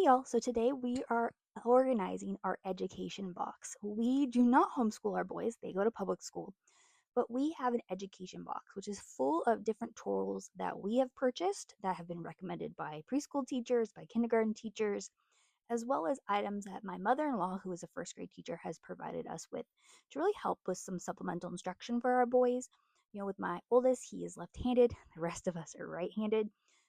Hey y'all, so today we are organizing our education box. We do not homeschool our boys, they go to public school, but we have an education box which is full of different tools that we have purchased that have been recommended by preschool teachers, by kindergarten teachers, as well as items that my mother in law, who is a first grade teacher, has provided us with to really help with some supplemental instruction for our boys. With my oldest, he is left handed, the rest of us are right handed.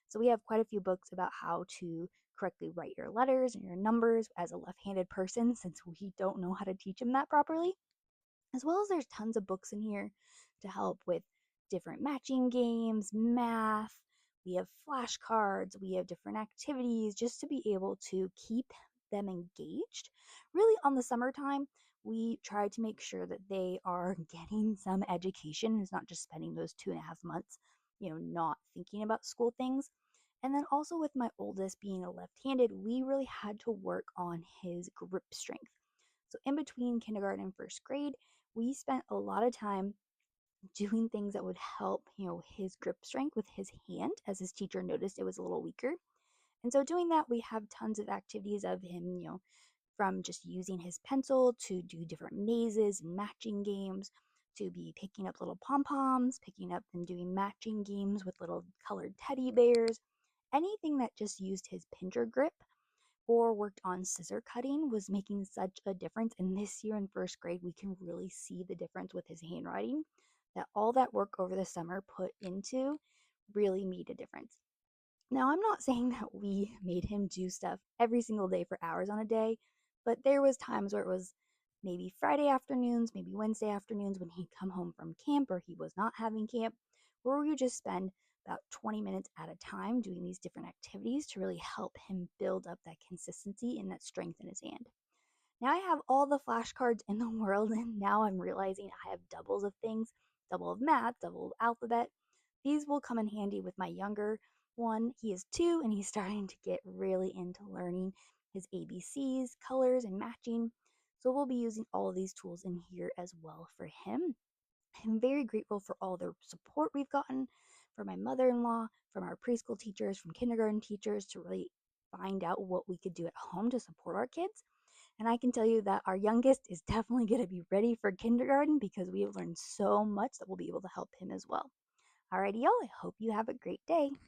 So we have quite a few books about how to correctly write your letters and your numbers as a left handed person, since we don't know how to teach him that properly. As well as there's tons of books in here to help with different matching games, math. We have flashcards, we have different activities just to be able to keep them engaged. Really, on the summertime, we try to make sure that they are getting some education. It's not just spending those 2.5 months, not thinking about school things. And then also with my oldest being a left handed, we really had to work on his grip strength. So, in between kindergarten and first grade, we spent a lot of time doing things that would help, his grip strength with his hand, as his teacher noticed it was a little weaker. And so, doing that, we have tons of activities of him, from just using his pencil to do different mazes and matching games, to be picking up little pom poms, picking up and doing matching games with little colored teddy bears. Anything that just used his pincher grip or worked on scissor cutting was making such a difference. And this year in first grade, we can really see the difference with his handwriting, that all that work over the summer put into really made a difference. Now, I'm not saying that we made him do stuff every single day for hours on a day, but there was times where it was maybe Friday afternoons, maybe Wednesday afternoons when he'd come home from camp or he was not having camp, where we would just spend about 20 minutes at a time doing these different activities to really help him build up that consistency and that strength in his hand. Now I have all the flashcards in the world, and now I'm realizing I have doubles of things, double of math, double of alphabet. These will come in handy with my younger one. He is 2 and he's starting to get really into learning his ABCs, colors, and matching. So we'll be using all of these tools in here as well for him. I'm very grateful for all the support we've gotten from my mother in law, from our preschool teachers, from kindergarten teachers to really find out what we could do at home to support our kids. And I can tell you that our youngest is definitely going to be ready for kindergarten because we have learned so much that we'll be able to help him as well. Alrighty, y'all, I hope you have a great day.